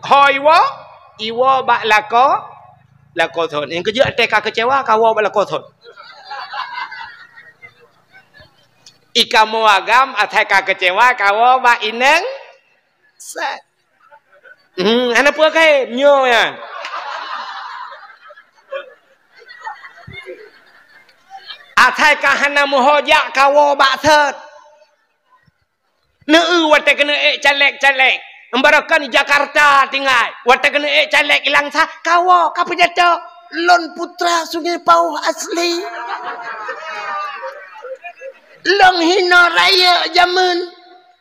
hoi iwo bak lako thon yang kerja teka kecewa kawo bak lako thon ikamu agam ateka kecewa kawo bak ineng set ana apa kai nyo ya ateka hana muhojak kawo bak thet neu wate kena calek embarakan di Jakarta tinggal wate kena calek ilang sa kawo kapejata lon putra Sungai Pauh asli long hino raya zaman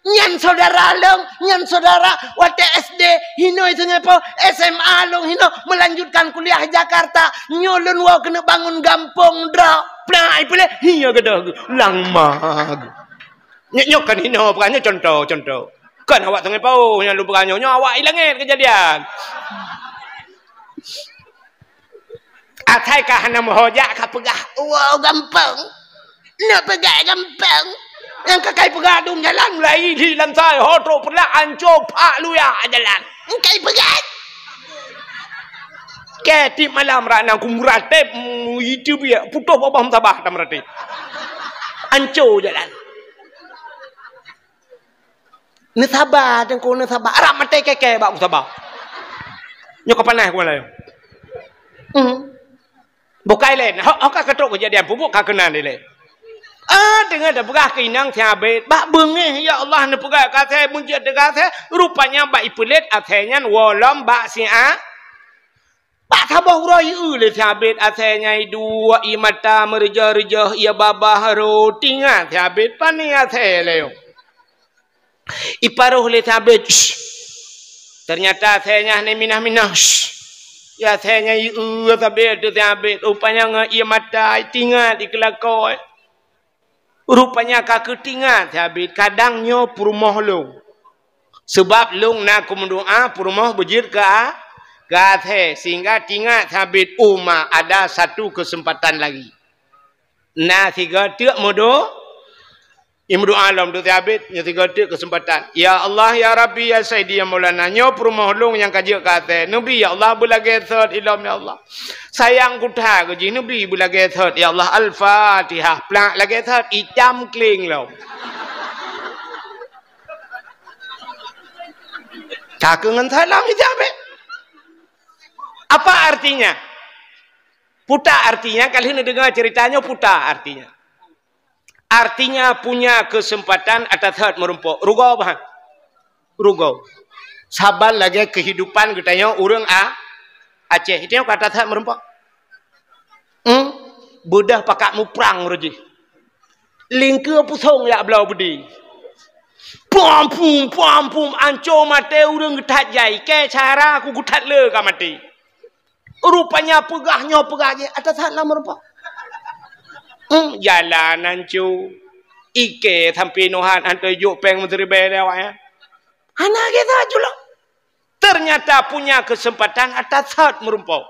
nyan saudara wate SD hino Sungai Pauh SMA long hino melanjutkan kuliah Jakarta nyolon wa kena bangun gampong dra plai pule hiya gedah lang mag nyok kan hino bukannya contoh kan awak Sungai Pauh yang lu bukannya awak ilangit kejadian atai kah hana mohojak ka pegah wow gampang nak pegah gampang yang kakai pegah dum jalan mulai di lantai hotro pelak ancur pak lu ya jalan kai pegah ke di malam rana kumrate itu dia putuh babam sabah tamrate ancur jalan ni sabar dan kau ni sabar arah mati keke bak sabar nyok panah kau lah bukai lain hok ketok kejadian pupuk kakenan ni dengar dah begah keinang tiabet bak bengeh ya Allah ni pegah kata munjat dekat rupanya bak ipulit athenya wolom bak sia bak tabah urai le tiabet athenya dua imata merjah ia babah ro tingat tiabet pani atheleo iparuh le tabet ternyata athenya ni minah ya athenya tabet tabet rupanya ia mata tingat ikelakoi rupanya kaki tingat tabet kadang nyo purmoh long sebab long nak kumdoa purmoh bejir ka athe sehingga tingat tabet ada satu kesempatan lagi nah tiga tiak modo Imru alam tu tiabit nya tiga tik kesempatan. Ya Allah ya Rabbi ya Sayyidi ya Maulana nyo permohon yang kajak kata. Nabi ya Allah bulage third ilam ya Allah. Sayang kutha gaji nabi bulage third ya Allah al-Fatihah. Plak lage third icam kling lo. Kakengan salam tiabit. Apa artinya? Puta artinya kali ini dengar ceritanya puta artinya. Artinya punya kesempatan atas hati merumpuk. Rugau bahan. Rugau. Sabar lagi kehidupan katanya orang Aceh. Itu yang kata hati merumpuk. Budah pakak muprang roji. Lingkir pusong ya belau budi. Pum ancur mati orang getat jai. Ke cara aku getat le ka mati. Rupanya pegahnya atas hati merumpuk. Jalanan cu ike sampai nohan antai yuk peng menteri bela ya anak kita juga ternyata punya kesempatan atas saat merumpau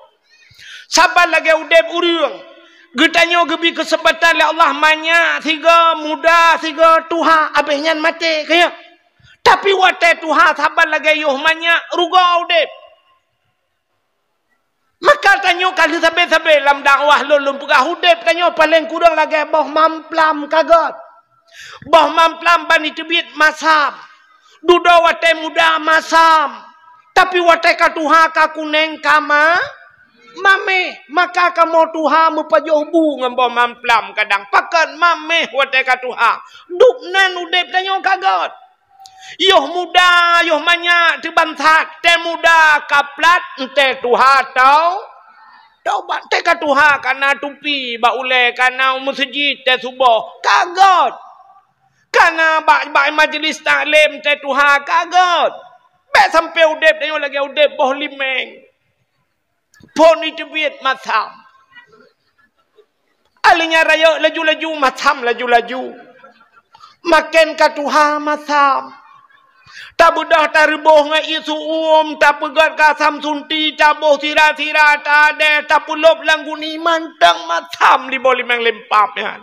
sabar lagi udep uriung getanya gebi kesempatan le Allah manya tiga muda tiga tuha abehnya mati kaya tapi wate tuha sabar lagi yuh manya ruga udep maka tanyo kali sabe lam dakwah lulum pegah hudep tanyo paling kurang lagi boh mamplam kagot. Boh mamplam bani tebit masam. Duda wate muda masam. Tapi wate katuha ka kuneng kama mame maka kamu tuha mupajoh bu ngambo mamplam kadang pakan mame wate katuha. Dupnan hudep tanyo kagot. Yoh muda, yoh banyak dibantat. Te muda kaplat, ente tuha tau. Tau bak te ka tuha kana tupi, bak ule kana masjid te subuh. Kagot. Kana bak majlis taklim te tuha kagot. Bek sampai udep, tengok lagi udep boh limeng. Poni tebit masam. Alinya raya laju-laju masam laju-laju. Makin ka tuha masam. Tak budah tak ribuh ngai isu tak pegat kasam sunti, tak boh tira-tira, tak ada, tak pulop langguni mantang macam di boleh menglempap ya.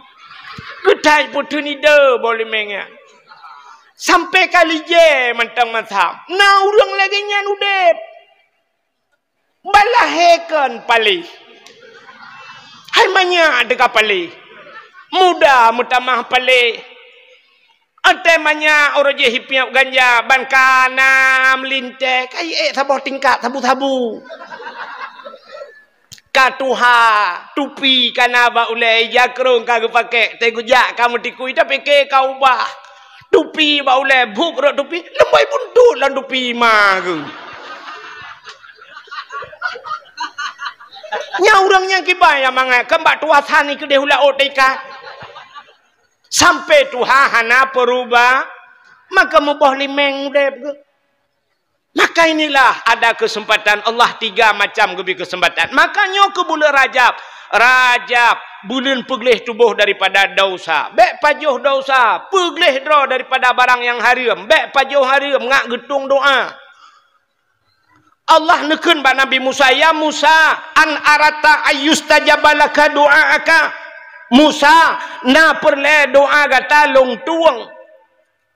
Kedai putih ni dah boleh mengen. Sampai kali je mentang mazhab. Nah urang lagi nyan udep. Balahekan pali. Hai manya dekat pali. Muda mutamah pali. Ate manya orang je hipiap ganja ban kana melinte kai sabah tingkat sabu-sabu. Katuha tupi kana ba ulai jakrong kagak pakai tegujak kamu tikui tapi ke kau bah. Tupi ba ulai buk ro tupi lembai buntut lan tupi magu. Nya urangnya kibaya mangai kembak tuasan ni ke dehula otika. Sampai Tuhan hana perubah, maka mubah limeng deb. Maka inilah ada kesempatan Allah 3 macam gebi kesempatan. Makanya ke bulan Rajab. Rajab bulan peglih tubuh daripada dosa. Bek pajuh dosa, peglih draw daripada barang yang haram. Bek pajuh haram ngak getung doa. Allah nekun ba Nabi Musa, ya Musa, an arata ayyustajabalaka doaaka. Musa na perle doa gata long tuang.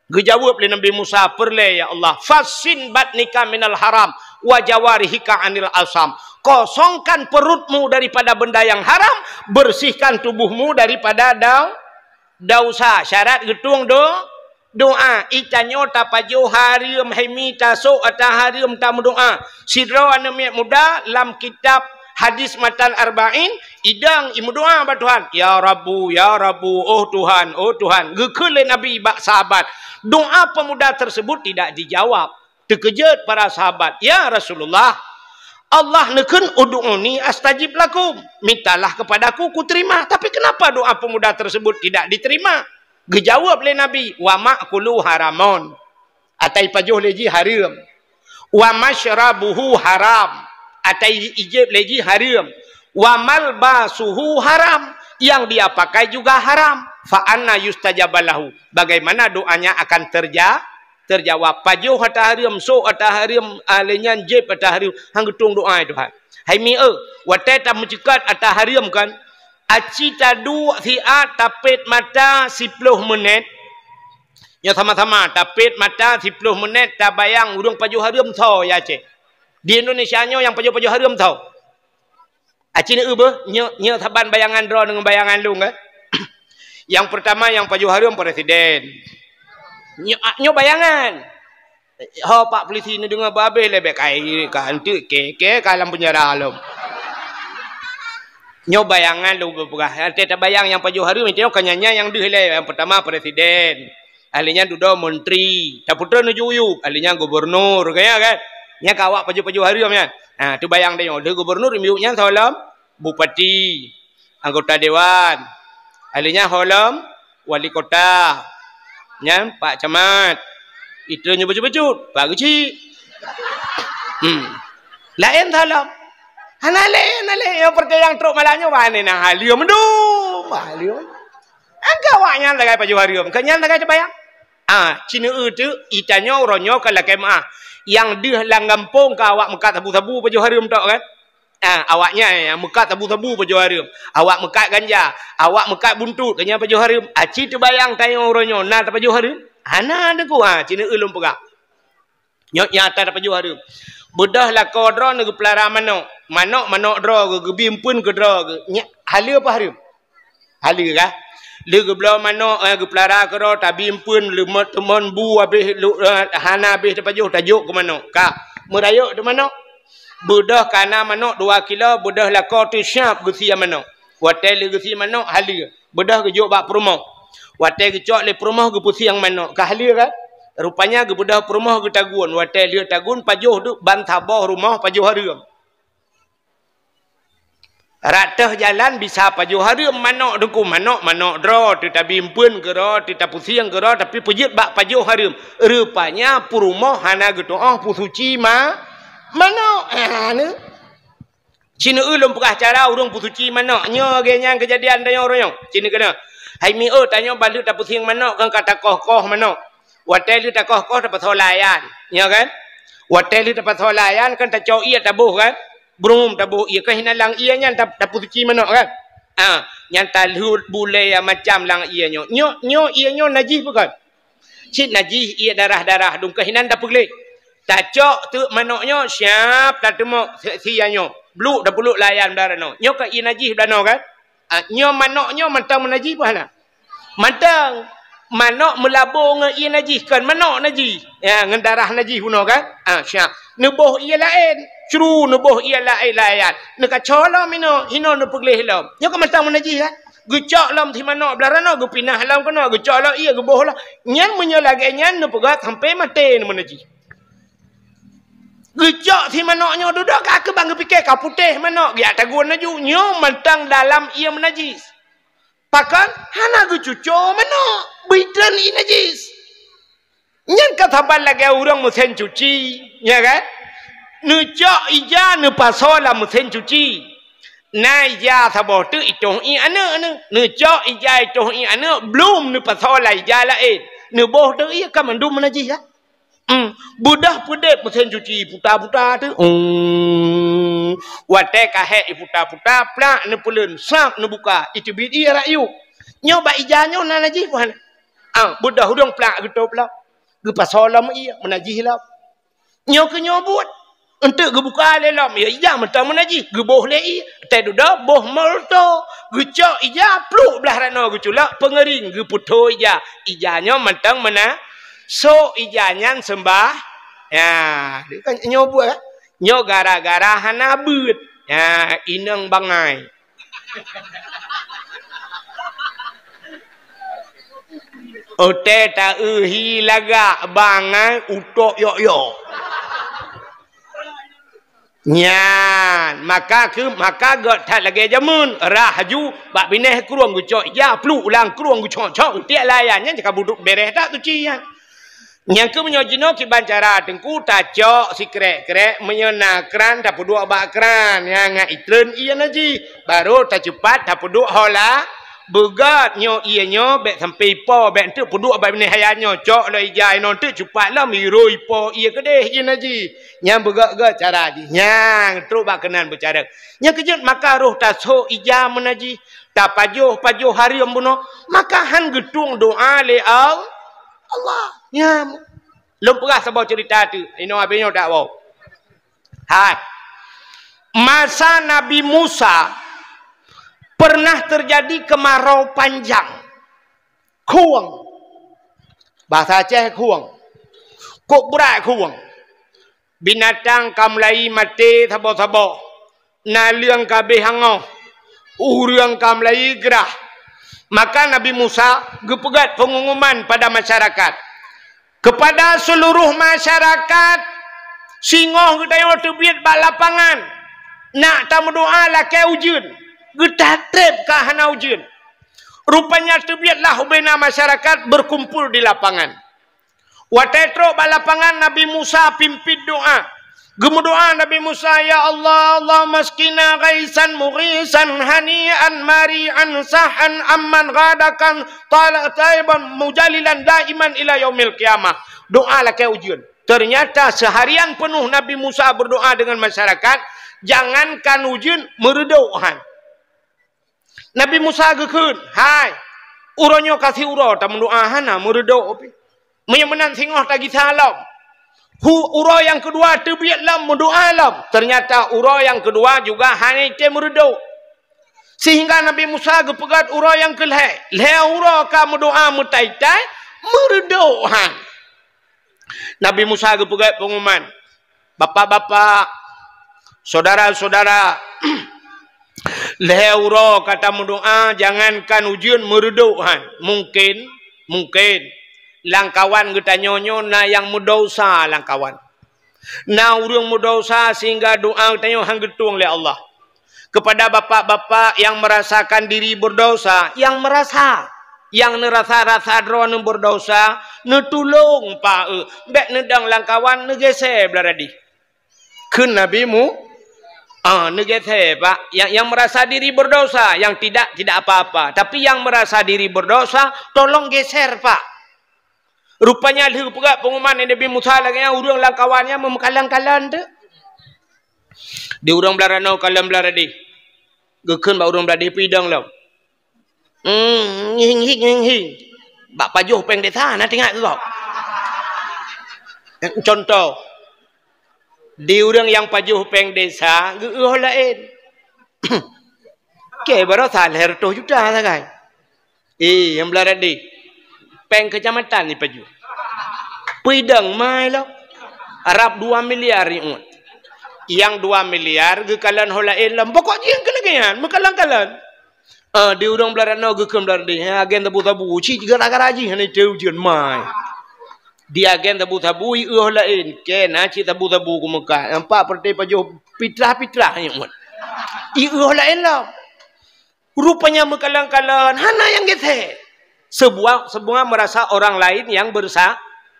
Gejawab oleh Nabi Musa, perle ya Allah. Fasin batnika minal haram wa jawarihika anil asam. Kosongkan perutmu daripada benda yang haram, bersihkan tubuhmu daripada dosa. Syarat getung doa. Itanyo tapajo harim hemi taso atah harim ta doa. Sidro anemia muda lam kitab hadis matan arba'in idang imu doa ba Tuhan, ya Rabbu oh Tuhan gekele Nabi bak sahabat. Doa pemuda tersebut tidak dijawab. Terkejut para sahabat, ya Rasulullah, Allah nekun ud'uni astajib lakum, mintalah kepadaku ku terima. Tapi kenapa doa pemuda tersebut tidak diterima? Gejawab oleh Nabi, wa ma'kulu haramon, atai pajuh leji haram, wa masyrabuhu haram, atai ijib lagi haram, wa malbasuhu haram, yang dia pakai juga haram. Fa anna yustajabalahu, bagaimana doanya akan terjawab? Pajuh atah haram, so atah haram, alenyan jib atah haram, hang getung doa Tuhan. Hai mi wate ta mencekat atah haram kan, aci tadu siat tapit mata 10 menit. Ya sama-sama tapit mata 10 menit ta bayang urang pajuh haram tho ya cik. Di Indonesia nyo yang pajuh-pajuh haram tau. Acin nya saban bayangan draw dengan bayangan lu kan. Yang pertama yang pajuh haram presiden. Nyo bayangan. Ho pak polisi ni dengar babe lebek kai kan tu ke kalam penjara alam. Nyo bayangan lu berperah. Kita bayang yang pajuh haram itu kanyanya yang dihile. Yang pertama presiden. Ahlinya dudo menteri. Taputra nuju uyup. Ahlinya gubernur kaya kan. Nya kawak pajuh-pajuh haram kan. Ha tu bayang dia. Dia gubernur miuknya salam bupati, anggota dewan. Ahlinya holam wali kota. Nya pak camat. Itu nya becut-becut, pak kecil. Lain salam. Hanale yang percaya yang truk malahnya wane nah halium mendum. Halium. Angkawaknya lagai pajuh haram. Kenyan lagai bayang. Cina itu itanyo ronyo kalau kemah yang dia langgampung ke awak mekat tabu-tabu pajuh haram tak kan? Awaknya yang mekat tabu-tabu pajuh haram, awak mekat ganja, awak mekat buntut kanya pajuh haram. Aci tu bayang tayo ronyo na pajuh haram. Ana deku Cina ulum pegak. Nyok nyata pajuh haram. Bedah lah kau draw negu pelara manok draw ke bimpun ke draw ke halia apa haram? Halia kah? Lu geblau manok ke pelara ke draw tabimpun lemot temon bu habis hana habis pajuh tajuk ke manok. Kak merayuk tu manok. Bedah kana manok 2 kilo, bedah lah kau tu syap gesi manok. Watel gesi manok halia. Bedah ke juk bak perumah. Watel ke cok le perumah ke pusi yang manok. Kah halia kan? Rupanya ke bedah perumah ke tagun. Watel dia tagun pajuh tu bantabah rumah pajuh haram. Ratah jalan bisa pajuh haram manok deku manok draw tu tabimpun ke draw tu tapusiang ke draw tapi pujit bak pajuh haram. Rupanya perumah hana gitu pusuci manok. Ni Cina ulum pegah cara urang pusuci manok. Nya genya kejadian tanya orang Cina kena. Hai mi tanya balik tapusiang manok kan kata koh manok. Watel tu koh dapat holayan. Ya kan? Watel tu dapat holayan kan tak cau ia tabuh kan? Brum tabuh ia kan lang ia nya tapu suci manok kan. Yang talhut bule yang macam lang ia nyo ia nyo najis bukan. cik najis ia darah-darah dung kehinan dah pergi. Tak cok tu manoknya siap tak temu sianyo. Bluk dah peluk layan darano. Nyo ka ia najis dano kan? Nyo manoknya mantang menajis pahala. Mantang manok melabur dengan ia najis kan manok najis. Ya dengan darah najis puno kan? Siap. Nubuh ia lain. Curu nubuh ia lain layan. Nak calam ino hino nu pergi lam. Nyo ka mantang menajis kan? Gucak lam ti manok belarano gu pinah lam kono gucak la ia gebuh lah. Nyan menyo lagi nyan nu pegat sampai mati nu menajis. Gejak si manoknya duduk ke bang fikir kau putih manok dia tagun naju nyo mentang dalam ia menajis. Pakan hana gu cucu manok bidan i najis. Nyan kata bal lagi orang mesin cuci, ya kan? Nujak ija nu pasola mesin cuci. Na ija sabo tu itu i ana nujak ija itu i ana belum nu pasola ija lain. Nu boh tu ia kan mandum menajis ya. Budah pudek mesin cuci putar-putar tu. Watai kahek putar-putar plak ne pulen sap ne buka. Itu bid ia rayu. Nyo ba ijanyo na najis puan. Budah hudung plak gitu plak. Ge pasolam ia menajis lam. Nyo ke nyo buat. Untuk ge buka lelam ya ija mentang menajis. Ge boh le i. Tai duda boh molto. Ge cok ija pluk belah rano ge culak pengering ge puto ija. Ijanyo mentang mana so ijanyan sembah ya dia kan nyobu nyo gara-gara hana beut ya ineng bangai ote ta uhi laga bangai utok yo nyan maka got tak lagi jamun rahaju bak bineh keruang gucok ya pluk ulang keruang gucok tiak layannya jika buduk beres tak tu cian. Yang ke menyojino ki bancara tengku tajok si krek-krek menyonakran tak peduk bakran yang ngak itren iya naji baru tak cepat tak peduk hola begat nyo iya nyo bek sampai po bek tu peduk abak bini hayanyo cok lo ijai non tu cepat lah miru ipo iya kedeh iya naji yang begat-begat cara ji yang terus bak kenan bercara yang kejut maka roh tak so ijah menaji tak pajuh hari ambuno maka han gedung doa le Allah ya belum pernah sebab cerita tu ino abinyo tak wow hai masa Nabi Musa pernah terjadi kemarau panjang kuang bahasa Aceh kuang kok berat kuang binatang kamlai mati sabo-sabo naliang kabeh hangoh uriang kamlai gerah. Maka Nabi Musa gepegat pengumuman pada masyarakat. Kepada seluruh masyarakat. Singoh kita terbit bak lapangan. Nak tamu doa lah ke ujun. Getatrep ke hana ujun. Rupanya terbitlah ubena masyarakat berkumpul di lapangan. Watetro bak lapangan Nabi Musa pimpin doa. Gemudoa Nabi Musa, ya Allah, Allah maskina gaisan mughisan hanian mari'an sahan amman ghadakan taiban mujalilan daiman ila yaumil qiyamah. Doa lah ke ujian. Ternyata seharian penuh Nabi Musa berdoa dengan masyarakat, jangankan ujian meredohan. Nabi Musa gekun, hai, uronyo kasih uro tak mendoahan meredo opi. Menyemenan singoh tagi salam. Uro yang kedua terbiat lam mendoa lam. Ternyata uro yang kedua juga hanya meredo. Sehingga Nabi Musa gepegat uro yang kelih. Leh uro ka mendoa mutaitai meredo. Nabi Musa gepegat pengumuman. Bapak-bapak, saudara-saudara, leh uro kata mendoa jangankan ujian meredo. Mungkin langkawan kita nyonyo na yang mudosa langkawan. Na urang mudosa sehingga doa kita nyo hang getung oleh Allah. Kepada bapak-bapak yang merasakan diri berdosa, yang nerasa drone berdosa, netulung pa bek nedang langkawan negese belaradi. Kun nabimu negese pak yang merasa diri berdosa, yang tidak apa-apa, tapi yang merasa diri berdosa tolong geser pak. Rupanya dia pegat pengumuman Nabi Musa lagi yang urang langkawannya memekalang-kalan tu. Di urang belarano kalam belaradi. Gekun ba urang beladi pidang lam. Hing. Bak pajuh peng desa nak tengok tu kau. Contoh, di orang yang pajuh peng desa, geueuh lain. Ke baru salah tu juta sagai. Yang belarat di peng kecamatan ni pajuh. Pidang mai lo. Arab 2 miliar ni. Yang 2 miliar gekalan holain lam. Pokok yang kelegian, mekalan-kalan. Di orang belarat no gekem belarat di. Agen tabu-tabu, ci gara-gara ji hane teu jian mai. Di agen tabu-tabu holain. Kena ci tabu-tabu ku Mekah. Nampak perti pajuh pitrah-pitrah ni. Holain lam. Rupanya mekalan-kalan. Hana yang gethe. Sebuah merasa orang lain yang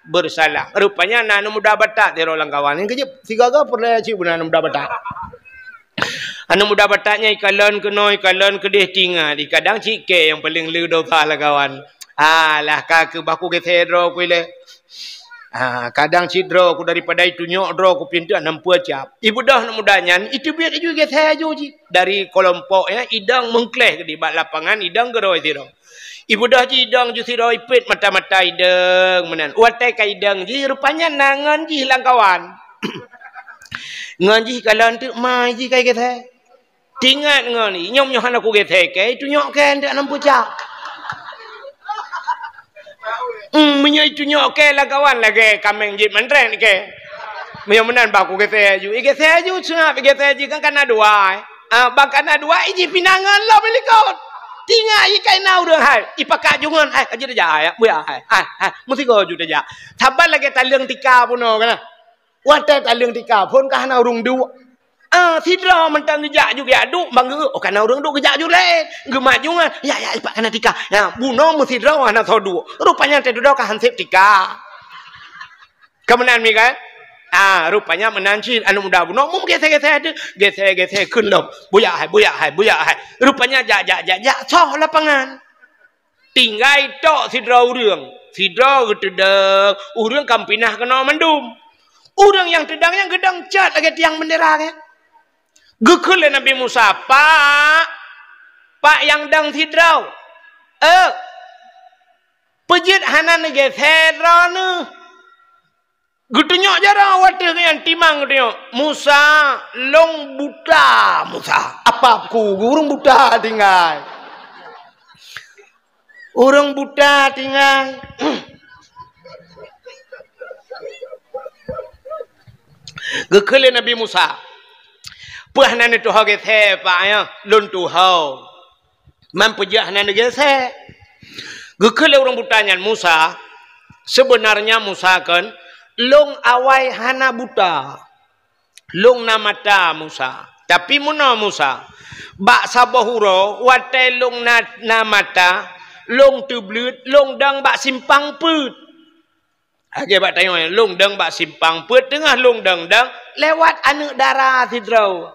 bersalah. Rupanya nanu muda batak di rolang kawan. Yang kejap, tiga pernah cik pun nanu muda batak. Anu muda bataknya ikalan kedih tinggal. Kadang cik ke yang paling lu dosa lah kawan. Alah kaki baku gethe dro kuile. Kadang cik dro ku daripada itu nyok dro ku pintu 60 cap. Ibu dah mudanya itu biar itu gethe aja cik. Dari kelompok ya idang mengkleh di bak lapangan idang geroi tiro. Ibu dah jidang ju siro ipit mata-mata idang menan. Watai ka idang ji rupanya nangan ji hilang kawan. Ngan ji kalan tu mai ji kai gethe. Tingat ngan ni nyom nyohan aku gethe ke itu nyok ke ndak 60 cap. Menyo itu nyok ke lah kawan lagi kameng ji mentren ke. Menyo menan ba aku gethe ju. Gethe ju sunap gethe ji kan kana dua. Bang kana dua iji pinangan lah beli kau. Tinggal ikai nau dah hai. Ipakat jungan hai aja dah ya. Buya hai. Mesti kau juga dah. Sabar lagi talung tika pun kan. Watai talung tika pun kah nau rung du. Tidra mentang gejak juga aduk bang ge. Oh kan nau rung du gejak juga le. Gemat jungan. Ya ipak kana tika. Ya buno mesti tidra ana thodu. Rupanya te du kah hansip tika. Kemenan mi kan? Rupanya menancin anu muda buno mum gethe kendom buya hai rupanya jak soh lapangan tinggai tok sidra urang gedeng urang kampinah kena mendum urang yang tedang yang gedang cat lagi tiang bendera ke gekul Nabi Musa pak yang dang sidra pejit hanan gethe rana Gutunyok jarang wadah yang timang gutunyok. Musa long buta Musa. Apa aku urang buta tinggal. Urang buta tinggal. Gekele Nabi Musa. Puhnan itu haget he pak ya lun tu hau. Mampujah nan gese. Gekele urang butanya Musa. Sebenarnya Musa kan long awai hana buta. Long na mata Musa. Tapi muna Musa. Bak sabahuro. Watai long na mata. Long tu blut. Long dang bak simpang put. Agak bak tanya. Long dang bak simpang put. Tengah long dang. Lewat anak darah tidrau.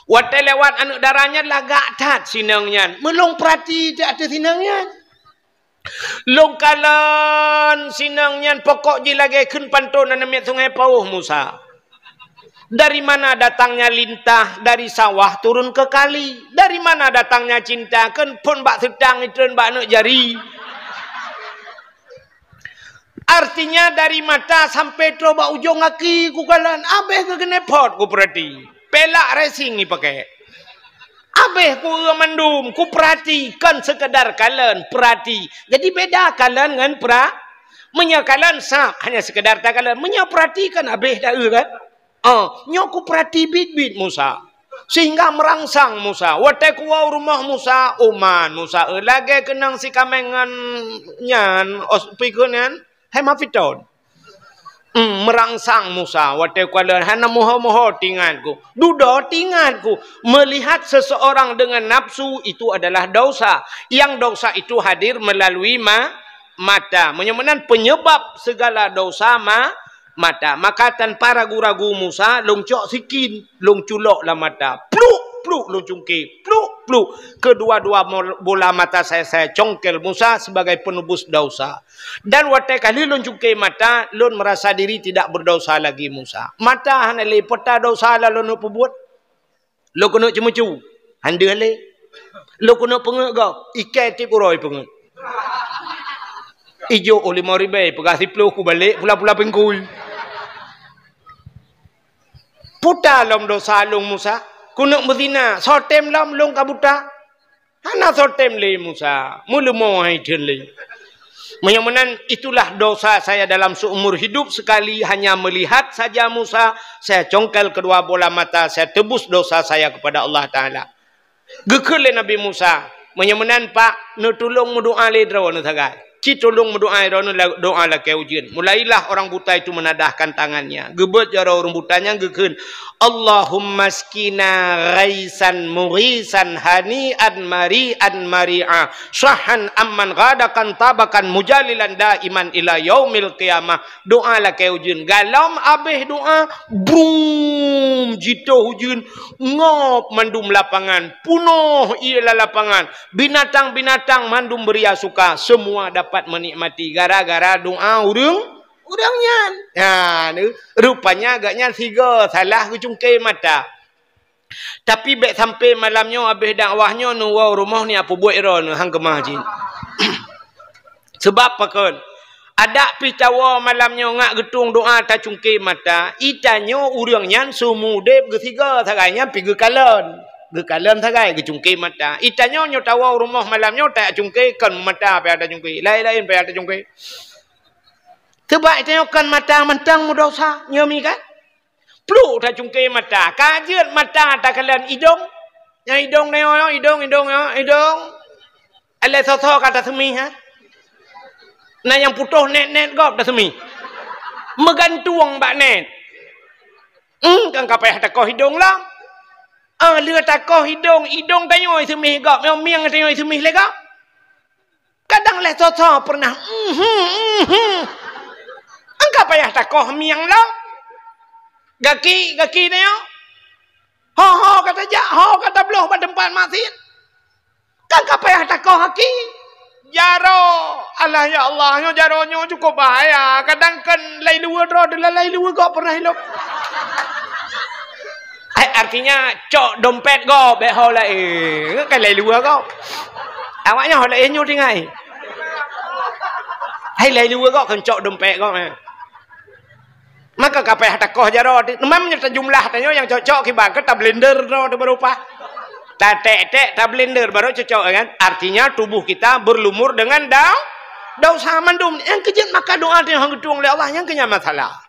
Watai lewat anak darahnya lagak tat sinangnya. Melong perhati tak ada sinangnya. Long kalan sinangnya pokok je lagi kun pantun namanya sungai Pauh Musa. Dari mana datangnya lintah dari sawah turun ke kali? Dari mana datangnya cinta kan pun bak sedang itu bak nak jari. Artinya dari mata sampai coba ujung kaki ku kalan abeh ke kenepot ku perhati. Pelak racing ni pakai. Abeh ku mendum, ku perhatikan sekedar kalian perhati. Jadi beda kalian dengan menyakalan sah hanya sekedar tak kalian menyaperhatikan abeh dah kan? Nyo ku perhati bit Musa. Sehingga merangsang Musa. Watai ku rumah Musa, Oman Musa lagi kenang si kamengan nyan ospikunan hemafiton. Merangsang Musa watai kuala hana moho tinganku dudo tinganku melihat seseorang dengan nafsu itu adalah dosa yang dosa itu hadir melalui mata menyebabkan penyebab segala dosa mata maka tanpa ragu-ragu Musa longcok sikin longculok lah mata pluk long cungkil pluk kedua-dua bola mata saya congkel Musa sebagai penebus dosa dan watai kali long cungkil mata lon merasa diri tidak berdosa lagi Musa mata hana le peta dosa la lon perbuat lo kena cemucu hande le lo kena pengek go ikai tip uroi pengek ijo oleh 5,000 pegasi 10 ku balik pula pengkul Puta lom dosa long Musa. Kunuk berzina. Sotem lom long kabuta. Hana sotem le Musa. Mula mau hai dun le. Menyamanan itulah dosa saya dalam seumur hidup. Sekali hanya melihat saja Musa. Saya congkel kedua bola mata. Saya tebus dosa saya kepada Allah Ta'ala. Gekul le Nabi Musa. Menyamanan pak. Nutulung mudu'a le draw nutagai. Citolong berdoa doa lah ke ujian. Mulailah orang buta itu menadahkan tangannya. Gebet jara orang butanya gekun. Allahumma skina ghaisan murisan hani'an mari'an mari'a. Syahan amman ghadakan tabakan mujalilan daiman ila yaumil qiyamah. Doa lah ke ujian. Galam abih doa. Brum. Jito ujian. Ngop mandum lapangan. Punuh ialah lapangan. Binatang-binatang mandum beria suka. Semua dapat menikmati gara-gara doa urangnya. Ya, rupanya agaknya 3 salah kecungkai mata. Tapi baik sampai malamnya habis dakwahnya nu rumah ni apa buat ira nu hang kemah jin. Sebab apa kan? Ada picawa malamnya ngak getung doa ta cungkai mata, itanyo urangnya sumudep ketiga sagainya pergi kalon. Gekalan sagai kecungkai mata. Itanya nyo tawa rumah malamnya tak cungkai kan mata apa ada cungkai. Lain-lain apa ada cungkai. Sebab itanya kan mata mentang mudosa nyomi kan. Perlu tak cungkai mata. Kajian mata tak kalian hidung. Yang hidung ni hidung. Alai soso kata semi ha. Nah yang putuh net gop dah semi. Megantuang bak net. Kan kapai tak kau hidung lah. Lừa takoh hidung tanyo semih gak miang tanyo semih lega. Kadang le soso pernah angka payah takoh miang lo. Gaki tanyo. Ho kata jak, ho kata beloh pada tempat masjid. Kan payah takoh haki. Jaro, Allah ya Allah, jaronyo cukup bahaya. Kadang kan lai luar gak pernah hidup. Artinya cok dompet go be ho lai kan lai luar go. Awaknya ho lai nyu tingai. Hai lai luar go kan cok dompet go. Maka kapai takoh jaro memangnya jumlah tanyo yang cocok kiban ke ta blender ro berupa. Ta tek ta blender baru cocok kan. Artinya tubuh kita berlumur dengan dosa mandum. Yang kejut maka doa yang gedung oleh Allah yang kenya masalah.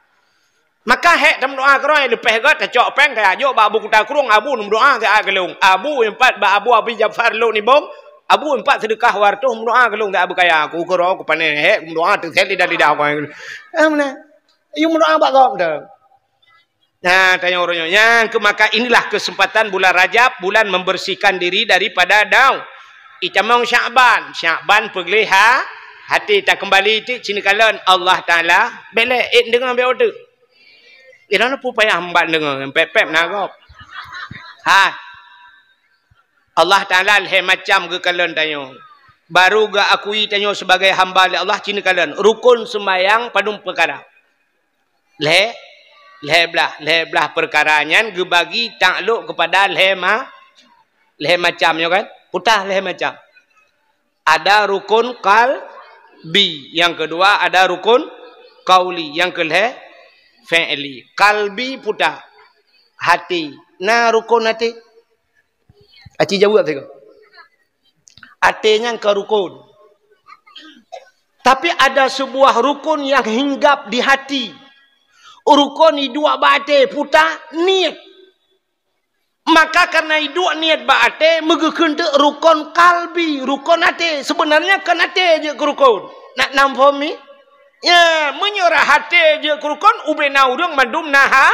Maka hek dalam doa kerana lepas gat cok peng kaya ajo ba abu kuta kurung abu num doa ke agelung abu empat ba abu abi Jafar lo ni bom abu empat sedekah wartu doa gelung tak abu kaya aku kero aku panen hek doa tu sel lidah aku mana you doa ba gom dah. Nah tanya orangnya yang ke maka inilah kesempatan bulan Rajab, bulan membersihkan diri daripada daun. Itamong Sya'ban perliha hati tak kembali ti cini kalon Allah Taala belek dengan beotu. Irana pun payah hamba dengar pep nagop. Ha. Allah Taala le macam ke kalian tanyo. Baru ga akui tanyo sebagai hamba Allah cina kalian. Rukun sembahyang padum perkara. Le belah perkaranya ge bagi takluk kepada le macamnya kan. Putah le macam. Ada rukun qalbi, yang kedua ada rukun qauli, yang kelih fi'li. Kalbi putah hati. Nah rukun hati. Aci jawab tengok. Hatinya ke rukun. Tapi ada sebuah rukun yang hinggap di hati. Rukun ni dua bate putah niat. Maka karena dua niat bate megekun tu rukun kalbi, rukun hati. Sebenarnya kan hati je ke rukun. Nak nampak ni? Ya, menyerah hati je ke rukun, ubena urang mandum naha,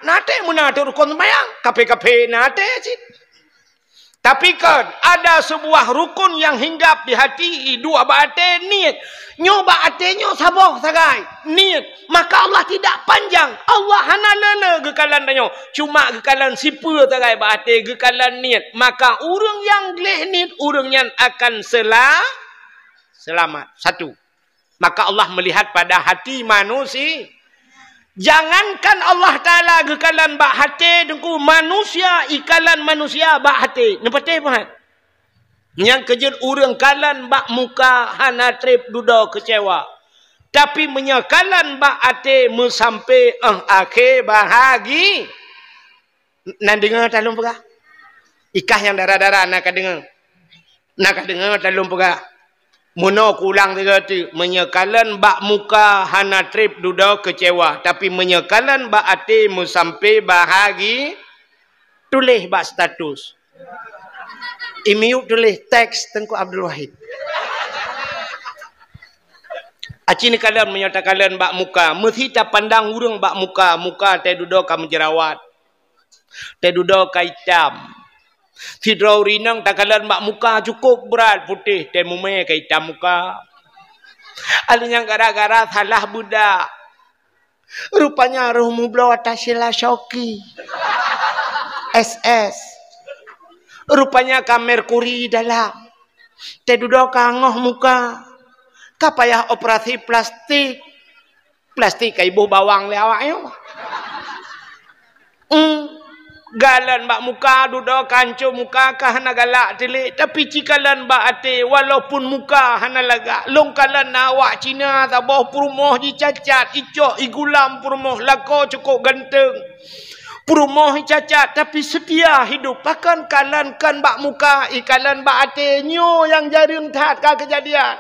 nate munate rukun sembahyang, kape nate cik. Tapi kan ada sebuah rukun yang hinggap di hati, dua bate niat. Nyoba hatinya sabar sagai, niat. Maka Allah tidak panjang. Allah hana lele gekalan tanyo. Cuma gekalan sipa sagai bate gekalan niat. Maka urang yang leh niat, urang yang akan selamat. Satu. Maka Allah melihat pada hati manusia. Jangankan Allah Ta'ala gekalan bak hati dengku manusia, ikalan manusia bak hati. Nampak tak? Yang kejut urang kalan bak muka hana trip duda kecewa. Tapi menyakalan bak hati sampai akhir bahagi. Nak dengar talung pegah. Ikah yang darah-darah nak dengar. Nak dengar talung pegah. Muno kulang tiga tu. Menyekalan bak muka hana trip duda kecewa. Tapi menyekalan bak hati mu sampai bahagi. Tulis bak status. Imiuk tulis teks Tengku Abdul Wahid. Aci ni kalian menyatakan bak muka. Mesti tak pandang urang bak muka. Muka teh duda ka menjerawat. Teh duda ka hitam. Tidrau rinang tak kalian bak muka cukup berat putih. Teh mume ka hitam muka. Alunya gara-gara salah budak. Rupanya roh mubla atas sila Shoki. SS. Rupanya ka merkuri dalam. Teh duda ka ngoh muka. Kapayah operasi plastik. Plastik ka ibu bawang le awak yo. Galan bak muka duda kancu muka ka hana galak telik. Tapi cikalan bak ate walaupun muka hana lagak. Longkalan awak Cina tabah perumoh ji cacat. Icok igulam perumoh lako cukup ganteng. Perumoh cacat tapi setia hidup. Pakan kalan kan bak muka. Ikalan bak ate nyo yang jaring tat ka kejadian.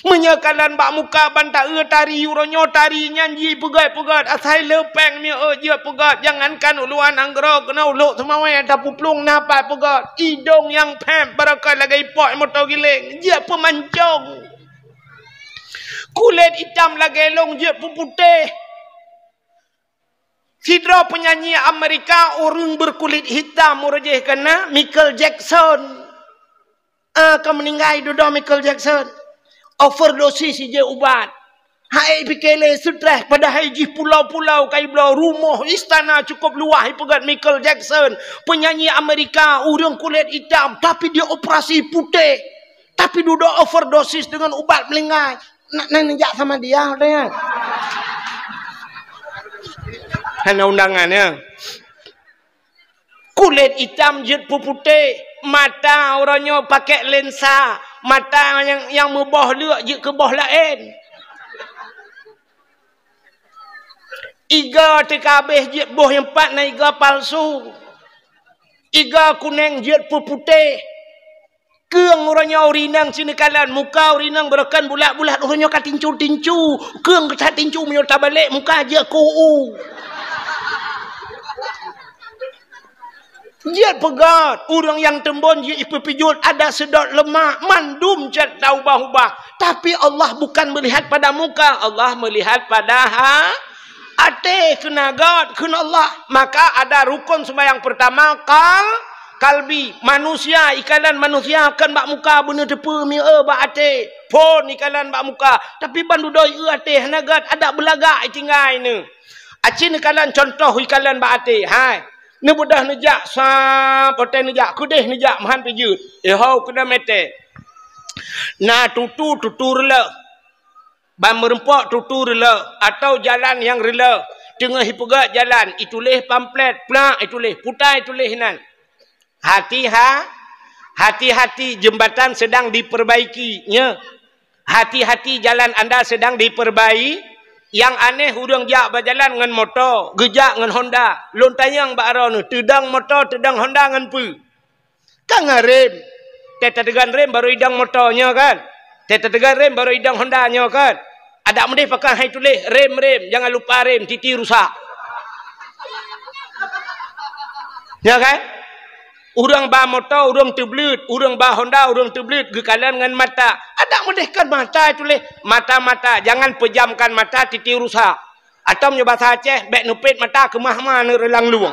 Menyakalan bak muka bantak tari uronyo tari nyanyi pegat-pegat asai lepeng mi je pegat jangankan uluan anggrok kena uluk semawe tapu plung napai pegat idong yang pem barakal lagi pot motor giling je pemancong kulit hitam lagi long je putih. Sidra penyanyi Amerika orang berkulit hitam murjeh kena Michael Jackson. Kau meninggal duda Michael Jackson. Overdosis je ubat. Hai pikele stres pada haji pulau-pulau kai pulau rumah istana cukup luah pegat Michael Jackson. Penyanyi Amerika orang kulit hitam tapi dia operasi putih. Tapi duda overdosis dengan ubat melingai. Nak nejak sama dia tanya. Hanya undangannya. Kulit hitam jet putih, mata orangnya pakai lensa. Mata yang mebah lek je ke bah lain. Iga tekabeh je boh yang empat na iga palsu. Iga kuning je putih. Keung orangnya urinang sini kalan. Muka urinang berakan bulat-bulat. Orangnya katincu-tincu. Keung katincu menyerta balik. Muka je kuu. Dia pegat. Orang yang tembon dia ipepijul ada sedot lemak. Mandum cat tau ubah-ubah. Tapi Allah bukan melihat pada muka. Allah melihat pada hati. Kena God. Kena Allah. Maka ada rukun sembahyang pertama. Kalbi. Manusia. Ikalan manusia akan bak muka. Benda tepu. Mira bak hati. Pon ikalan bak muka. Tapi bandu doi hati. Kena God. Ada belagak tinggal ini. Acin ikalan contoh ikalan bak hati. Hai. Ni budah nejak poten nejak kudeh nejak mahan pijut. Hau kena mete. Na tutu rela. Ban merempok tutu rela atau jalan yang rela. Tengah hipegat jalan itulis pamflet plak itulis putai tulis nan. Hati-hati jembatan sedang diperbaikinya. Hati-hati jalan anda sedang diperbaiki. Yang aneh hurung jak berjalan dengan motor, gejak dengan Honda. Lontayang bakro ni, tedang motor, tedang Honda dengan pu. Kan ngarem. Teta tegan rem baru idang motornya kan. Teta tegan rem baru idang Hondanya kan. Ada mendih pakai hai tulis rem, jangan lupa rem, titi rusak. Ya kan? Urang ba motor, urang teblut, urang ba Honda, urang teblut, gekalan dengan mata. Ada mendihkan mata itu leh. Mata-mata, jangan pejamkan mata, titi rusak. Atau bahasa Aceh, bek nupit mata kemah-mah nerelang luang.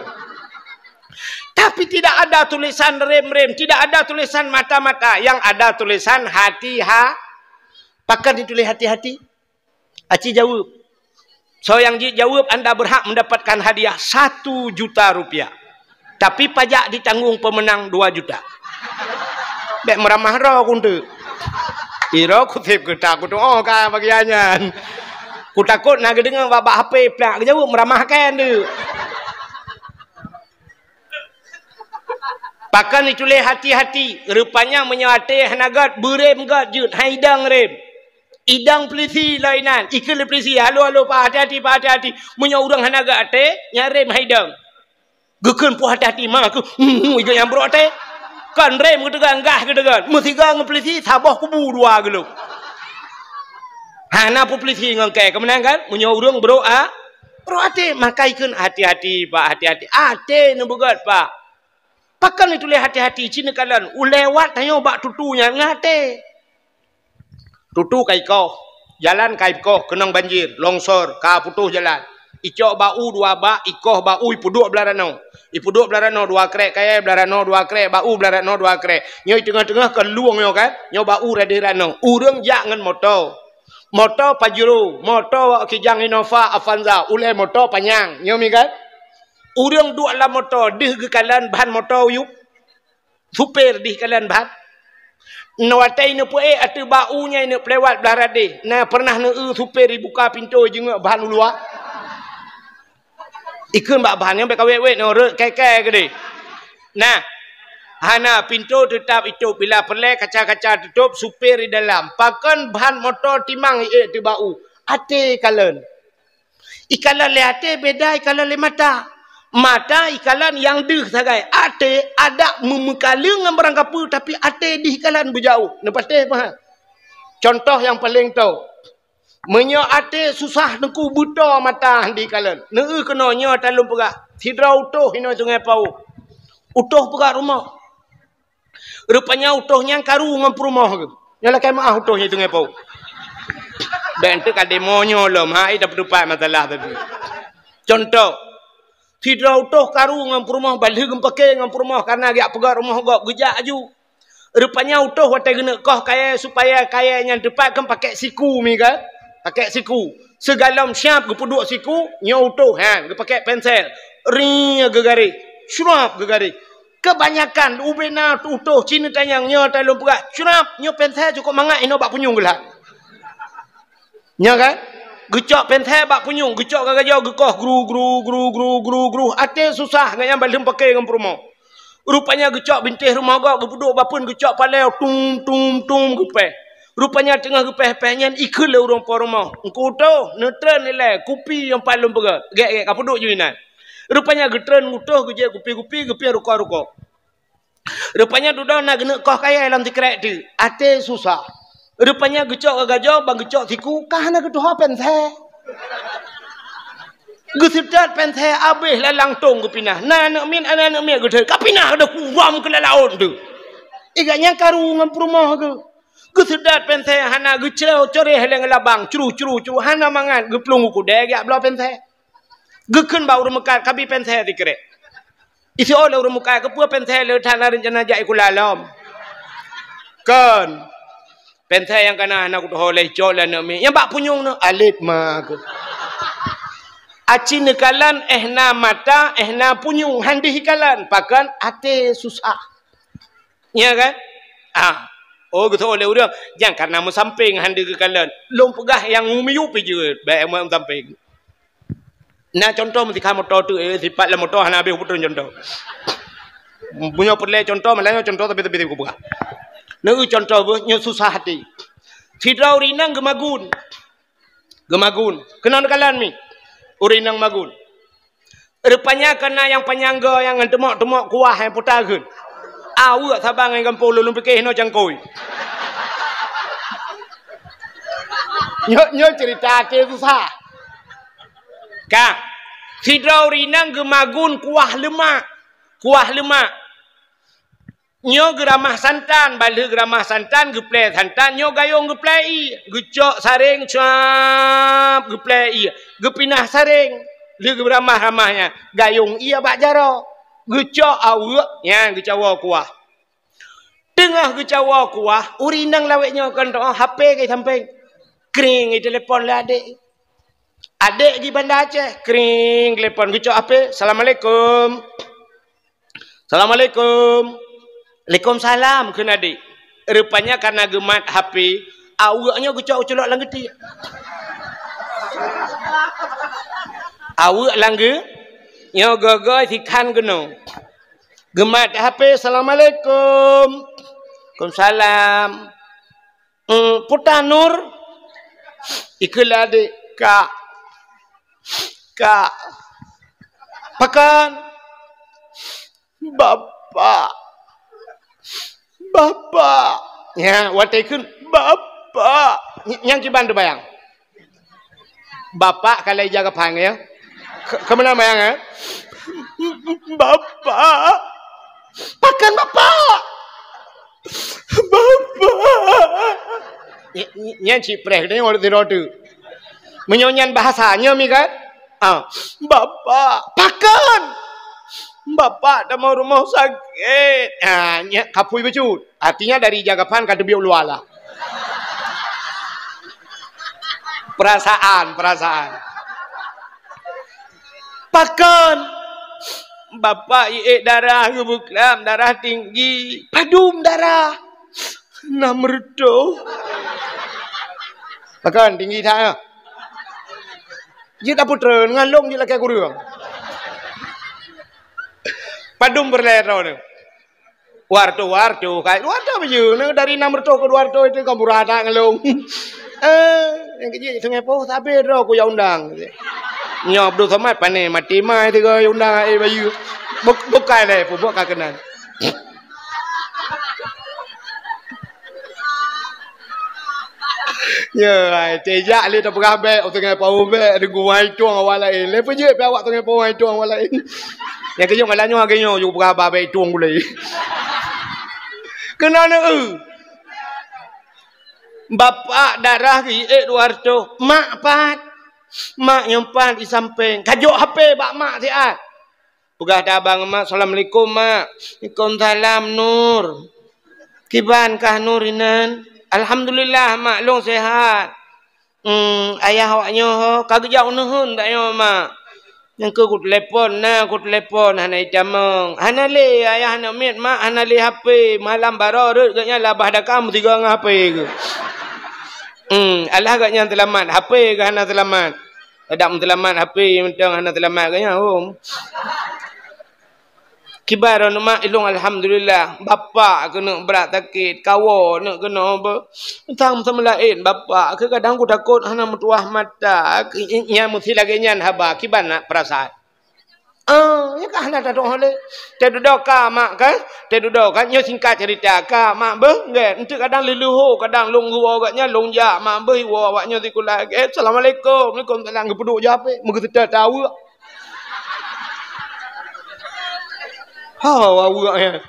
Tapi tidak ada tulisan rem, tidak ada tulisan mata-mata. Yang ada tulisan pakai ditulis hati-hati. Aci jawab. So yang jawab anda berhak mendapatkan hadiah 1 juta rupiah. Tapi pajak ditanggung pemenang 2 juta. Bek meramah roh kuntu. Iro kutip kita kutu oh ka bagiannya. Ku takut nak dengar babak HP plak jauh meramahkan tu. Pakan ditulis hati-hati. Rupanya menyate hanagat berem gat jut haidang rem. Idang polisi lainan. Ikut polisi halo pak hati-hati. Munya urang hanagat ate nyarem haidang. Gekeun puas hati-hati mah aku. Ieu yang bro teh. Kan rem ke tegan gah ke tegan. Mesti gang peliti sabah kubu dua gelo. Hana peliti ngangke kemenang kan? Munyo urang bro ah. Bro ate makaikeun hati-hati Pak, hati-hati. Ate nu begat Pak. Pakan itu le hati-hati cina kalan. Ulewat tanyo bak tutunya ngate. Tutu kai kau. Jalan kai kau kenang banjir, longsor, ka putus jalan. Icok bau dua bak, ikoh bau ipuduk belarano. Ipuduk belarano dua krek kaya belarano dua krek, bau belarano dua krek. Nyoi tengah-tengah ke luang yo kan. Nyo bau radirano. Urang jak ngan motor. Motor Pajero, motor Kijang Innova Avanza, ule motor panjang. Nyo mi kan? Urang dua lah motor, dih ke kalan bahan motor yuk. Supir dih kalan bahan. Nawatai ne puai atu baunya ne pelewat belah radih. Nah pernah ne supir buka pintu jeung bahan luar. Ikeun bak bahan yang bekawet-wet no rek keke gede. Nah, hana pintu tutup itu bila perle kaca-kaca tutup supir di dalam. Pakan bahan motor timang tu bau. Ate kalen. Ikalan le ate beda ikalan le mata. Mata ikalan yang deh sagai. Ate ada memekaling dengan barang kapu tapi ate di ikalan berjauh. Nampak faham? Contoh yang paling tahu. Menyo ate susah nengku buta mata di ikalan. Neu kena nyo talum pegak. Sidra utuh hino sungai pau. Utuh pegak rumah. Rupanya utuhnya karu dengan rumah ke. Nyolah kai maah utuhnya sungai pau. Dan tu kade monyo lom hai dapat dupai masalah tadi. Contoh Sidra utuh karu dengan rumah balih gempake dengan rumah karena dia pegang rumah gak gejak aju. Rupanya utuh watai gena koh kaya supaya kaya yang tepat kan pakai siku mi kan? Pakai siku. Segalam siap gepuduk siku nyo utuh ha, pakai pensel. Ring gegari. Syurap gegari. Kebanyakan ubena utuh Cina tanyang nyo talung pegak. Syurap nyo pensel cukup mangat ino bak punyung gelak. Nya kan? Gecok penthe bak punyung, gecok gagajau gekoh gru. Ate susah ngayang balem pakai dengan rumah. Rupanya gecok bintih rumah gak gepuduk bapun gecok paleo tum gepeh. Rupanya tengah gepeh penyen ikul le urang po rumah. Engko tu neutron nilai kupi yang palem pega. Gek kapuduk juinan. Rupanya getren ngutuh geje kupi ruko. Rupanya duda nak gena koh kaya dalam tikrek tu. Ate susah. Rupanya gecok gagajau bang gecok siku kahana ketuha penthe. Gesidat penthe abih lalang tong kepinah. Nah nak min anak min gedhe. Kapinah ada kuram ke laut tu. Iganya karu ngam rumah ke. Gesidat penthe hana gecau core heleng labang curu hana mangan geplung ku deg ya bla penthe. Gekeun bau remekat kabi penthe dikre. Isi ole remekat ke pu penthe le thana rencana jai ku lalom. Kan penthe yang kana anak tu oleh jolan mi. Yang bak punyung no alif mak. Aci nekalan ehna mata ehna punyung handi hikalan pakan ate susah. Ya kan? Oh gitu oleh urang jangan karena mu samping handi kekalan. Lom pegah yang ngumiu pi je bae mu samping. Nah contoh mesti kamu motor tu sifat la motor hana habis putus contoh. Punya perle contoh malahnya contoh tapi ku pegah. Neu contoh nyo susah hati. Sidra urinang gemagun. Kenal kalan mi? Urinang magun. Rupanya kena yang penyangga yang temok kuah yang putakeun. Awak sabang yang kampung lulung pikir no cangkoi. Nyo cerita ke susah. Ka. Sidra urinang gemagun kuah lemak. Nyo geramah santan, balik geramah santan, geplay santan, nyo gayung geplay, gecok saring, cap, geplay, gepinah saring, li geramah-ramahnya, gayung iya bak jaro, gecok awak, ya gecawa kuah. Tengah gecawa kuah, urinang laweknya kan doa HP ke samping, kering telepon lah adik di Banda Aceh, kering telepon gecok HP, Assalamualaikum. Waalaikumsalam kena adik. Rupanya karena gemat HP, awaknya gecok celok langgeti. Awak langge, nyo gogo sikan geno. Gemat HP, Assalamualaikum. Waalaikumsalam. Putar Nur. Ikul adik, Kak. Pakan. Bapak. Bapak. Ya, watai kun bapak. Yang kiban tu bayang. Bapak kalau jaga pang ya. Kemana bayang ya? Bapak. Pakan bapak. Bapak. Yang cipreh ni orang tidur tu. Menyonyan bahasanya mi kan? Bapak. Pakan. Bapak dah mau rumah sakit. Kapui becut. Artinya dari jagapan kata biar luar lah. Perasaan. Pakan. Bapak darah ke buklam, darah tinggi. Padum darah. Namrdo. Pakan tinggi tak? Dia tak putra, ngalung je lah kayak kurang. Padum berlero ni. Warto kayak warto baju. Dari Namrdo ke Warto itu kamu rata ngalung. Yang kecil sungai po tapi ro aku yang undang. Nyop do sama pane mati mai tu ko undang baju. Bukan le buat kakenan. Ya, tejak le tak berabe sungai po be ada guai tuang awal lain. Le je pe awak sungai po ai tuang awal lain. Yang kecil ngalanyo agenyo you berabe tuang gulai. Kenapa Bapak darah ki luar tu. Mak pat. Mak nyempan di samping. Kajuk HP bak mak siat. Pegah dah abang mak. Assalamualaikum mak. Waalaikumsalam Nur. Kiban kah Nur inan? Alhamdulillah mak long sehat. Ayah awaknya ho. Kagak jauh nuhun tak yo mak. Yang ke ku telefon hana jamang. Hana le ayah nak mit mak hana le HP malam baru gaknya labah dah kamu tiga ngah HP ke. Allah agaknya selamat. HP ke hana selamat? Tak selamat HP mentang hana selamat kanya om. Kibar mak ilung alhamdulillah. Bapak kena berat sakit, kawan nak kena apa? Entang sama lain bapak ke kadang aku takut hana metuah mata. Nya mesti lagi nyan haba kibar nak perasaan. Ya kah hana tak doh le. Tak duduk ka mak kan? Tak duduk kan nyo singkat cerita ka mak be ngan entu kadang leluhu kadang long gua agaknya long ja mak be wa awaknya tikula. Assalamualaikum. Waalaikumsalam gepeduk je apa? Muka kita tahu. Awaknya.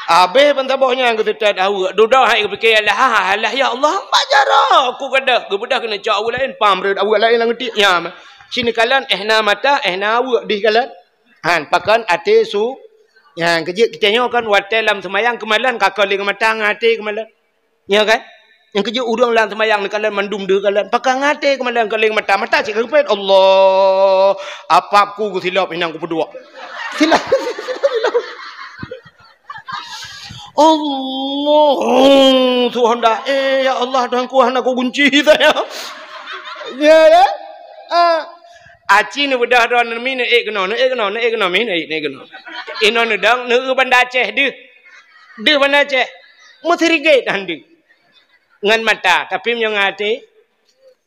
Abe pentabahnya yang kita tahu. Duduk hai fikir Allah ya Allah bajara aku kada. Gebedah kena cak awak lain pam awak lain lang ngetik nya. Sini kalan ehna mata ehna awak di kalan. Han pakan ate su. Yang kejik kita nyo kan watelam semayang kemalan kakak ling matang ate kemalan. Ya kan? Yang kejik urang lang semayang kalan mandum de kalan pakan ate kemalan kaling mata cik kepet Allah. Apa aku silap inang ku berdua. Silap. Allah Tuhan dah ya Allah Tuhan ku hana ku kunci saya ya aci ni bedah don min kena min ino ni dang ne banda Aceh de banda Aceh mesti riget handi ngan mata tapi menyangati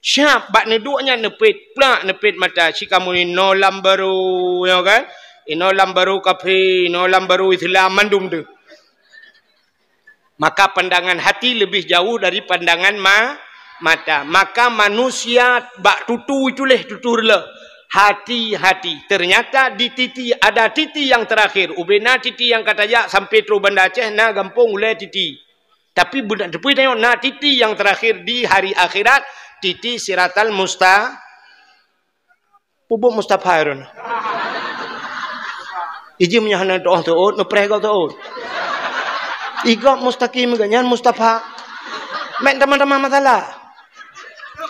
syap bak ne duanya nepit plak nepit mata si kamu ni no lambaru ya kan ino lambaru kafe no lambaru Islam mandum de. Maka pandangan hati lebih jauh dari pandangan mata. Maka manusia bak tutu itulah tuturlah. Hati-hati. Ternyata di titi ada titi yang terakhir. Ubena titi yang kata ya sampai tru banda Aceh na gampung ulai titi. Tapi budak depui tengok na titi yang terakhir di hari akhirat titi siratal pupuk mustafairun. Iji menyahana doa tuut, nupreh kau tuut. Igok mustaqim ganyan Mustafa. Mek teman-teman masalah.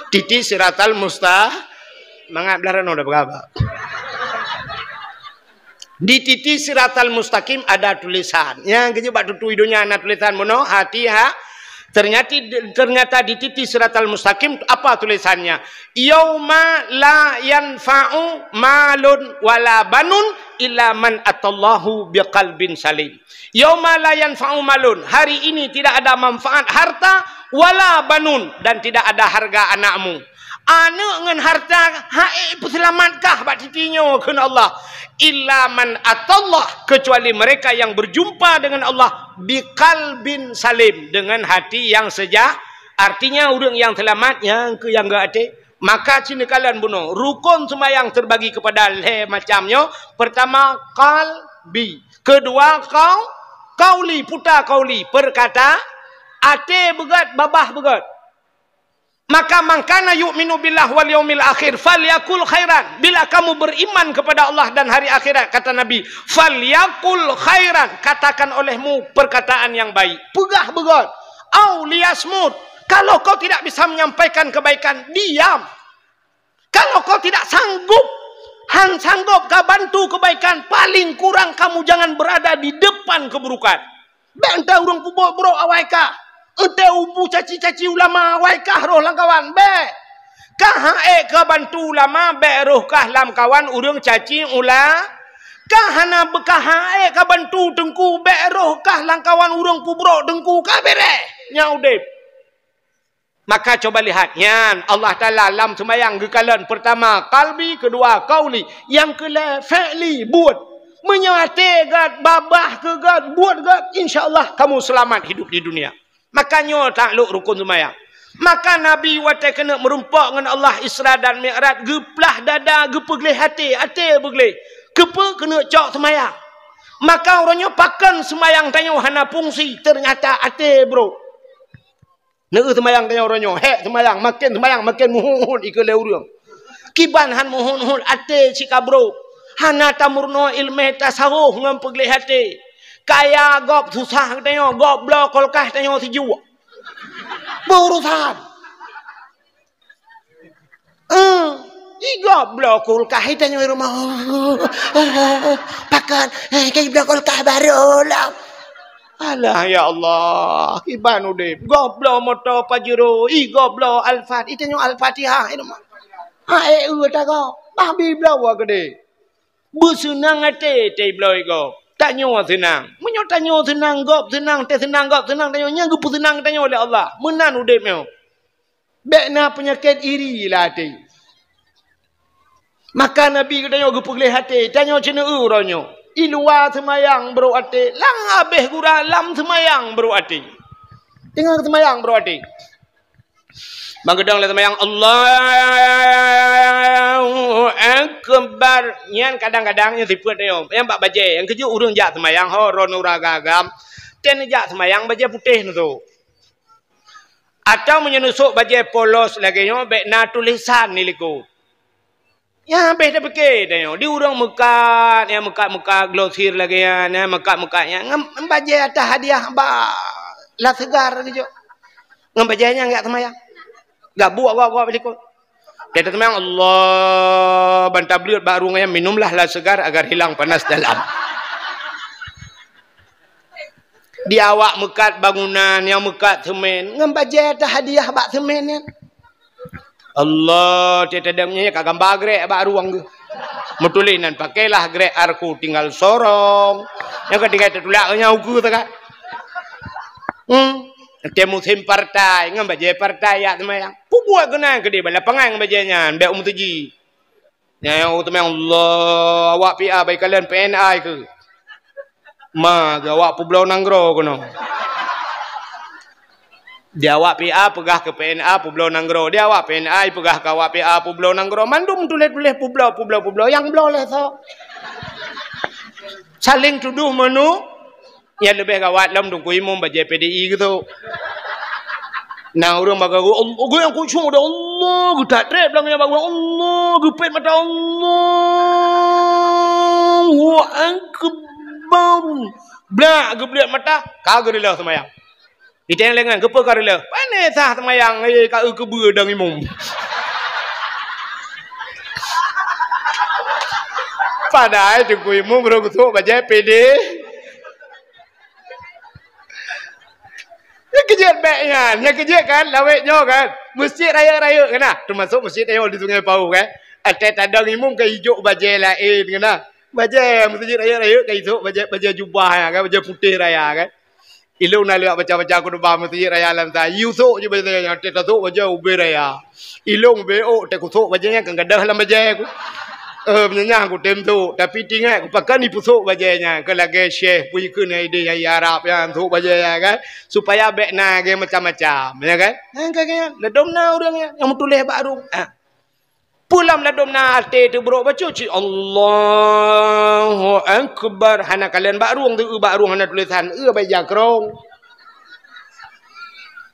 Titi siratal mangat belaran udah berapa? Di titi siratal mustaqim ada tulisan. Yang keje bak tutu hidungnya ada tulisan mono hati ternyata di titi siratal mustaqim apa tulisannya? Yauma la yanfa'u malun wala banun illa man atallahu biqalbin salim. Yauma la yanfa'u malun. Hari ini tidak ada manfaat harta wala banun dan tidak ada harga anakmu. anak dengan harta haik selamatkah bak titinyo kena Allah? Illa man atallah, kecuali mereka yang berjumpa dengan Allah biqalbin salim, dengan hati yang sejak. Artinya orang yang selamat yang enggak ada. Maka cina kalian bunuh rukun sembahyang terbagi kepada macamnya. Pertama qalbi, kedua qauli, putar qauli, perkata, ate begat, babah begat. Maka mangkana yu'minu billah wal yaumil akhir falyakul khairan. Bila kamu beriman kepada Allah dan hari akhirat, kata Nabi, falyakul khairan, katakan olehmu perkataan yang baik. Pegah begat. Au liyasmut, kalau kau tidak bisa menyampaikan kebaikan, diam. Kalau kau tidak sanggup kau bantu kebaikan, paling kurang kamu jangan berada di depan keburukan. Bentah urang bro awaika. Ente ubu caci-caci ulama awaikah roh langkawan. Be. Kah ka bantu ulama, be roh kah lam kawan urang caci ula. Kah hana bekah ka bantu dengku, be roh kah langkawan urang bro dengku ka bere. Nyaudep. Maka coba lihat, Allah Ta'ala dalam sembahyang gekalan pertama kalbi, kedua qauli, yang kela fi'li, buat. Menyate gad, babah ke gad, buat gad, insya-Allah kamu selamat hidup di dunia. Makanya takluk rukun sembahyang. Maka Nabi watai kena merumpak dengan Allah Isra dan Mi'raj, geplah dada, gepegleh hati begleh. Kepe kena cok sembahyang. Maka orangnya pakan sembahyang tanya hana fungsi, ternyata hati bro. Nege sembahyang tanya orangnya, hek sembahyang, makin muhun ikele urang. Kiban han muhun ate cika bro. Hana tamurno ilmu tasawuf ngam pegleh hati. Kaya gop susah tanya, gop blok kolkah tanya si jiwa. Berurusan. Igop blok kolkah tanya rumah. Pakan, kayak blok kolkah baru lah. Alah ya Allah, iban udip. Goblo moto pajero, goblo alfat. Itanya al-Fatihah itu mah. Tak go. Babi blawa gede. Bersenang ate te bloy go. Tanya senang. Menyo tanya senang gop senang te senang gop senang tanya nya gupu senang tanya oleh Allah. Menan udipnya. Bekna penyakit iri lah ate. Maka Nabi tanya gupu leh hati, tanya cina uronyo. Iluwa semayang bro ate, lang abeh gura lam semayang bro ate. Tengah semayang bro ate. Magedang le semayang Allahu Akbar. Nyan kadang-kadang nya siput yo. Yang bak baje, yang keju urang jak semayang ho ronura gagam. Ten jak semayang baje putih tu. Atau menyenusuk baje polos lagi yo bek na tulisan ni liku. Ya habis dah fikir tanya. Di urang mekat, yang mekat glosir lagi ya, mekat-mekatnya ngam baje atas hadiah ba la segar gitu. Ngam bajenya enggak semayang. Enggak buat gua belikut. Dia semayang Allah bantah beliut baru ngaya minumlah la segar agar hilang panas dalam. Di awak mekat bangunan, yang mekat semen, ngam baje atas hadiah bak semen ni. Allah tiada damnya kagak gambar grek bak ruang tu. Metulinan pakailah grek arku tinggal sorong. Yang ketiga tertulaknya uku tu kan. Musim partai ngam baje partai ya semayang. Pubuat kena ke dia lapangan bajanya mbak tuji. Yang utama Allah awak PA baik kalian PNI ke. Ma awak Pulau Nanggro kono. Dia awak PA pegah ke PNA Pulau Nanggro. Dia awak PNI pegah ke awak PA Pulau Nanggro. Mandum tulis-tulis Pulau. Yang belau lah so. Saling tuduh menu. Yang lebih kawat dalam tunggu imam baca PDI gitu. Nah orang baga gue yang kucung udah Allah. Gue tak trip belakangnya baga Allah. Gue pet mata Allah. Wa akbar. Blak gue lihat mata. Kagak dia semayang. Itu yang lengan kepa karela. Pane sah semayang ka kebur dang imum. Padahal tu imum bro tu baca PD. Ya kejut baiknya, ya kejut kan lawetnya kan. Masjid raya-raya kan ah. Termasuk masjid yang di Sungai Pau kan. Ada tandang imum ke hijau baca lain kan ah. Baca masjid raya-raya ke hijau baca jubah kan, baca putih raya kan. Ilung nak lihat baca-baca aku depan masjid raya alam saya. Yusuk je baca yang tak tasuk baca ubi raya. Ilung beo tak kusuk bacanya kan gadah dalam baca aku. Menyanyi aku tem tu. Tapi tinggal aku pakai ni pusuk bacanya. Ke lagi syekh punya kena ide yang Arab yang tu baca ya kan. Supaya bekna ke macam-macam. Ya kan? Kan ledom na orangnya yang tulis baru. Pulam ladom na ate tu bro baca ci Allahu akbar hana kalian baruang tu baruang hana tulisan bai jakrong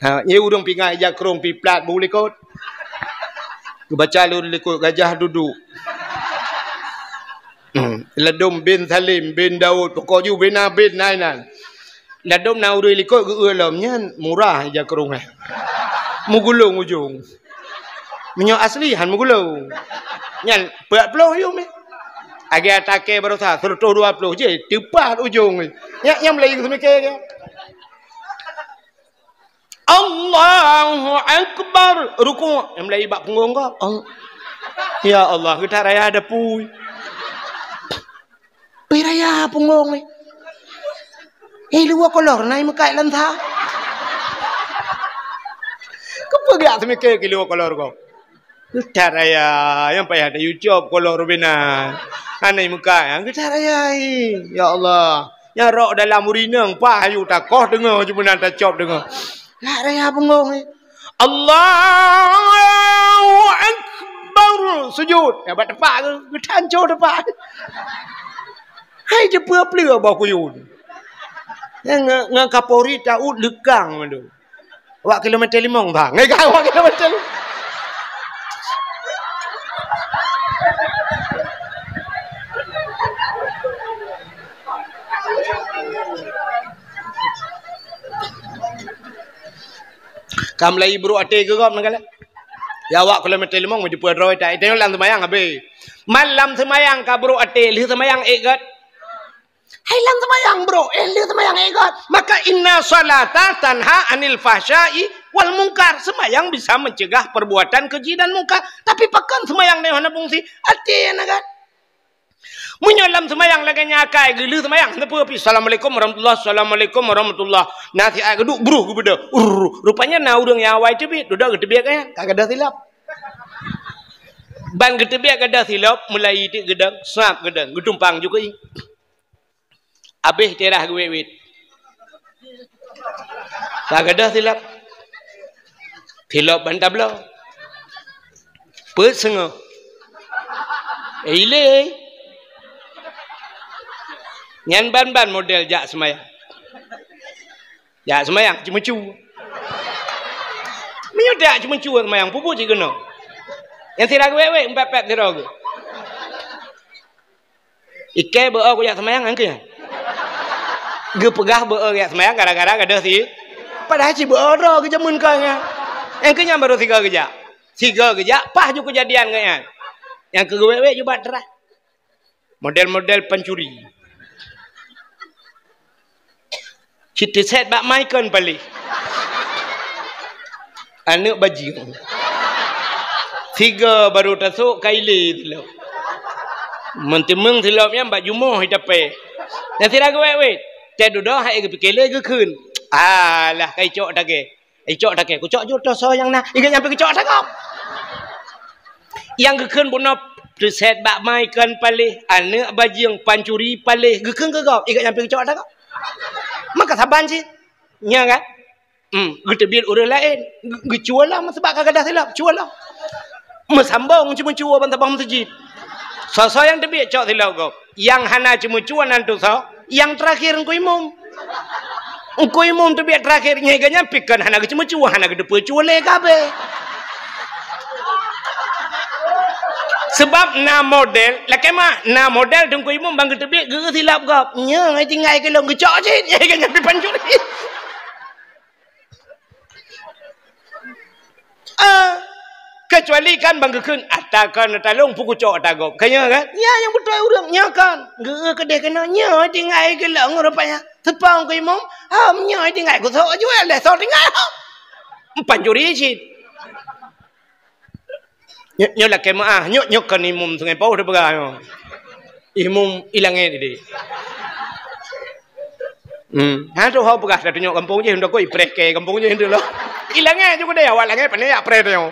ha ye urang pingai jakrong pi plat boleh kot baca lu likut gajah duduk ladom bin Salim bin Daud pokok ju bin Abid nainan ladom na urang likut lomnya murah jakrong mugulung ujung minyak aslihan mugulung. Nyan 40 yum ni. Agi atake baru sah 120 je tepat ujung ni. Yang Melayu semikir ke. Allahu akbar ruku' yang Melayu bak punggung kau. Ya Allah kita raya ada pui. Pi raya punggung ni. Luar kolor nai mekai lantha. Kau pergi semikir ke luar kolor kau. Kita raya yang payah ada YouTube kalau Rubinan anai muka yang kita raya ya Allah yang rok dalam urinang pahayu takoh dengar cuma nak cop dengar nak raya punggung ni Allahu Akbar sujud ya bat tepak ke kita hancur tepak hai dia pelua bawa kuyun yang ngakapori tahu lekang tu wak kilometer 5 bang ngai wak kilometer kam lai bro ate ke gom nagala ya wak kilometer 5 mo dipuat roi tai tengok lam semayang abe malam semayang ka bro ate li semayang egat hai lam semayang bro li semayang egat maka inna salata tanha anil fahsya'i wal munkar semayang bisa mencegah perbuatan keji dan munkar tapi pakan semayang ne hana fungsi ate nagat menyolam semayang lagi nyakai gelu semayang apa assalamualaikum warahmatullahi assalamualaikum warahmatullahi nasi ai geduk bruh gebeda rupanya na urang yang awai tebit dudak getebiak kan kagak ada silap ban getebiak ada silap mulai ti gedang sap gedang getumpang juga abih terah gewewit kagak ada silap bantablo pet sengo ile nyan ban model jak semayang cuma cu minyak cuma cu semayang pupuk je kena yang tidak wek empat tidak ke ikai beor ku jak semayang angke ge pegah beor jak semayang kadang-kadang ada sih padahal si beor ke jamun kau nya yang ke baru 3 kejak pah juga kejadian kayaknya yang ke wek juga terah model-model pencuri kita set bak maikon balik anak bajing 3 baru tasuk kaili tilap mentimeng tilapnya bak jumuh hidape yang tidak wek te duduk hai ke pikele ke kun alah kai cok take ku cok juta so yang nah iga nyampe ke cok takop yang ke kun bunop set bak maikon balik anak bajing pancuri balik ke kun ke gop iga nyampe ke cok takop maka saban sih nya kan kita biar orang lain gecual lah sebab kagak ada silap cual lah mesambung cuma cual bantabang masjid so yang tebiak cok silap kau yang hana cuma cual nanti so yang terakhir engkau imum tebiak terakhirnya iganya pikir hana cuma cual hana kedepan cual lekabe sebab na model laki mah na model dengku imum bang ketebik ge silap gap nya ngai tinggal ke long gecok je ye kan nyampe pancuri kecuali kan bang gekun atakan talung puku cok tagop kanya kan ya yang betul urang nya kan ge kedeh kena nya tinggal ke long rupanya tepang ku imum nya tinggal ku sok jual dah sok tinggal pancuri je nyok lah kemah nyok kan imum sungai pau dah pegang imum ilangnya dia Ha tu hau pegah dah tunjuk kampung je hendak koi preh ke kampung je hendak lah. Ilangnya juga dia awak langit pandai preh dia.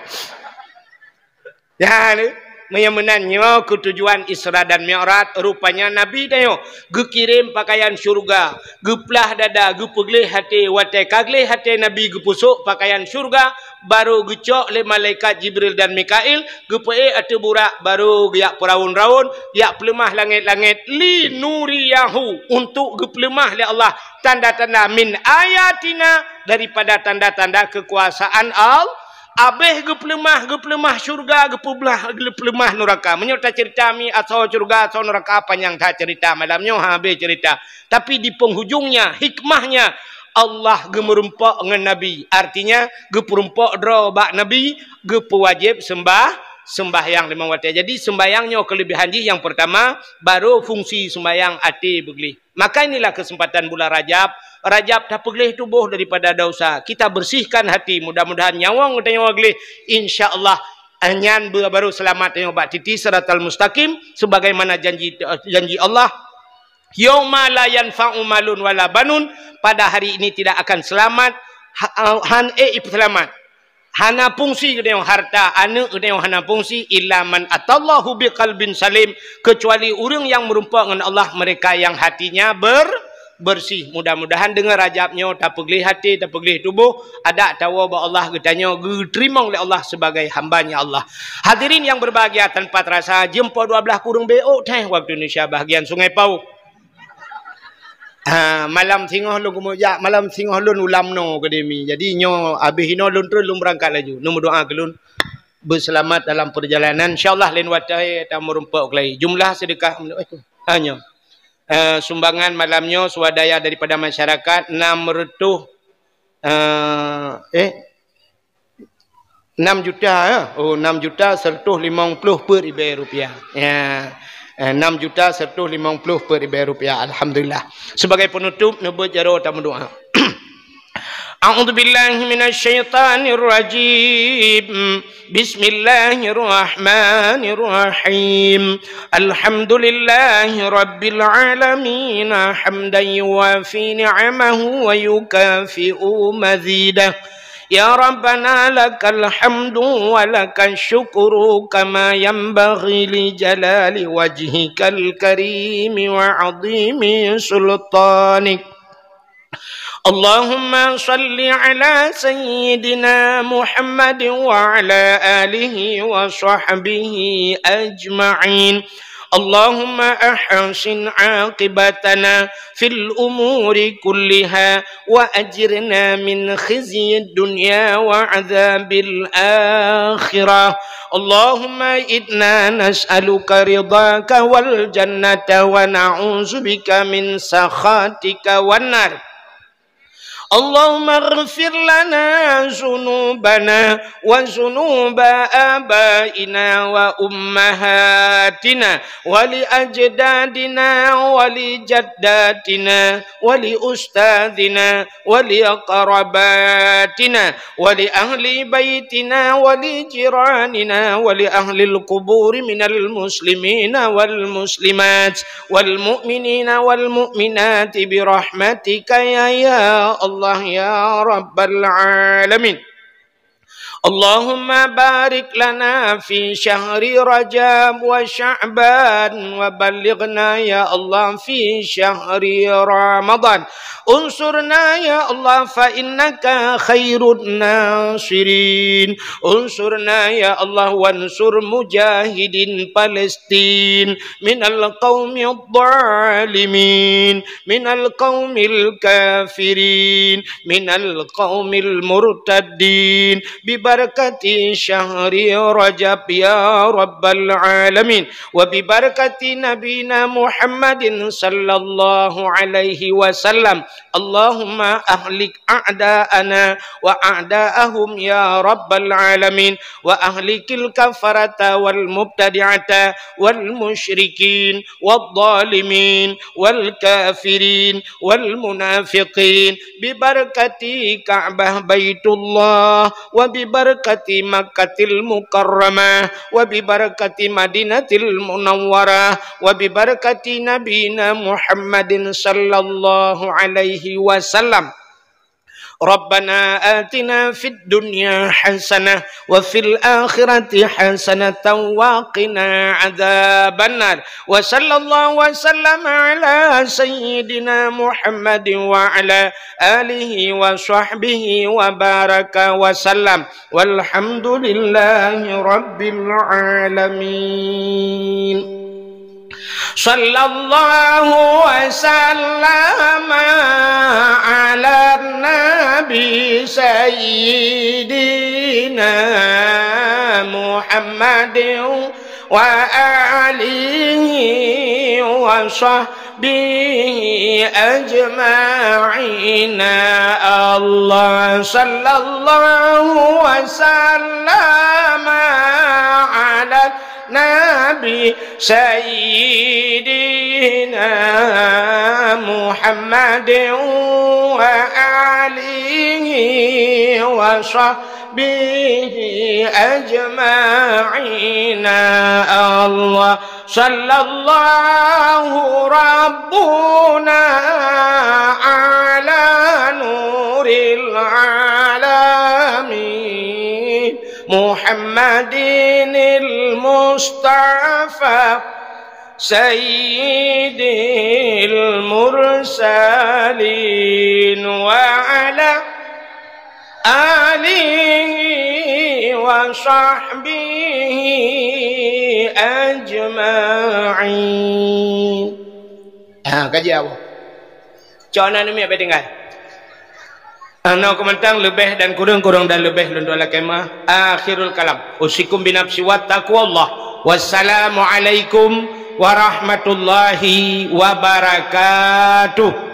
Ya ni meyemenannya ke tujuan Isra dan Mi'raj rupanya Nabi dia gekirim pakaian syurga geplah dada gepegleh hati watai kagleh hati Nabi gepusuk pakaian syurga baru gecok le malaikat Jibril dan Mikail gepee atu burak baru giak peraun-raun giak pelemah langit-langit li nuriyahu untuk gepelemah le Allah tanda-tanda min ayatina daripada tanda-tanda kekuasaan Allah. Abeh gepelemah syurga gepelemah neraka. Menyerta cerita mi atau syurga atau neraka panjang tak cerita malamnya habis cerita. Tapi di penghujungnya hikmahnya Allah gemerumpak dengan Nabi. Artinya geperumpak dra bak Nabi gepewajib sembahyang lima waktu. Jadi sembahyangnya kelebihan dia yang pertama baru fungsi sembahyang hati beglih. Maka inilah kesempatan bulan Rajab. Rajab tak peglih tubuh daripada dosa. Kita bersihkan hati. Mudah-mudahan nyawang kita nyawa gelih. InsyaAllah anyan baru selamat nyawa titi siratal mustaqim. Sebagaimana janji Allah. Yauma la yanfa'u malun wala banun. Pada hari ini tidak akan selamat. Selamat. Hana fungsi dengan harta anak dengan hana fungsi illa man atallahu biqalbin salim, kecuali orang yang merumpok dengan Allah mereka yang hatinya bersih. Mudah-mudahan dengan Rajabnya tak peglih hati, tak peglih tubuh, ada tahu bahawa Allah getanya diterima oleh Allah sebagai hambanya Allah. Hadirin yang berbahagia, tanpa terasa jempol 12 kurung BO teh waktu Indonesia bahagian Sungai Pau. Malam singoh lu kemuja malam singoh lu ulam no akademi. Jadi nyo habis ino lun terus lun berangkat laju. Nu berdoa ke lun berselamat dalam perjalanan. Insyaallah lain watai ta merumpak kelai. Jumlah sedekah hanya sumbangan malamnya swadaya daripada masyarakat 6 juta ya. Oh 6 juta 150 per rupiah. Ya. 6.150 per rupiah. Alhamdulillah. Sebagai penutup nebut jaro ta mendoa. A'udzubillahi minasyaitonir rajim. Bismillahirrahmanirrahim. Alhamdulillahi rabbil alamin hamdan yuwafi ni'amahu wa yukafi'u mazidah. Ya Rabbana lakal hamdu wa lakal syukru kama yanbaghi li jalali wajhikal karimi wa azimi sultanik. Allahumma salli ala sayyidina Muhammad wa ala alihi wa sahbihi ajma'in. اللهم أحسن عاقبتنا في الأمور كلها وأجرنا من خزي الدنيا وعذاب الآخرة اللهم إنا نسألك رضاك والجنة ونعوذ بك من سخطك والنار اللهم اغفر لنا ذنوبنا وذنوب آبائنا وأمهاتنا ولأجدادنا ولجداتنا ولأستاذنا ولأقرباتنا ولأهل بيتنا ولجيراننا ولأهل القبور من المسلمين والمسلمات والمؤمنين والمؤمنات برحمتك يا الله يا رب العالمين اللهم بارك لنا في شهر رجب وشعبان وبلغنا يا الله في شهر رمضان انصرنا يا الله فإنك خير الناصرين انصرنا يا الله وانصر مجاهدين فلسطين من القوم الظالمين من القوم الكافرين من القوم المرتدين ببركة شهر رجب يا رب العالمين وببركة نبينا محمد صلى الله عليه وسلم اللهم أهلك أعداءنا وأعداءهم يا رب العالمين وأهلك الكفرة والمبتدعة والمشركين والظالمين والكافرين والمنافقين ببركة كعبة بيت الله وببركة وببركة مكة المكرمة وببركة مدينة المنورة وببركة نبينا محمد صلى الله عليه وسلم. ربنا آتنا في الدنيا حسنة وفي الآخرة حسنة وقنا عذاب النار. وصلى الله وسلم على سيدنا محمد وعلى آله وصحبه وبارك وسلم والحمد لله رب العالمين. صلى الله وسلم على النبي سيدنا محمد وآله وصحبه أجمعين. الله صلى الله وسلم على نبي سيدنا محمد وآله وصحبه أجمعين. الله صلى الله ربنا على نور العالمين محمد المصطفى سيد المرسلين وعلى آله وصحبه أجمعين. Kaji apa? Jangan ni apa tinggal? Ana komentang lebih dan kurang dan lebih lundur kemah. Akhirul kalam. Usikum binafsi wa taqwallah. Wassalamualaikum warahmatullahi wabarakatuh.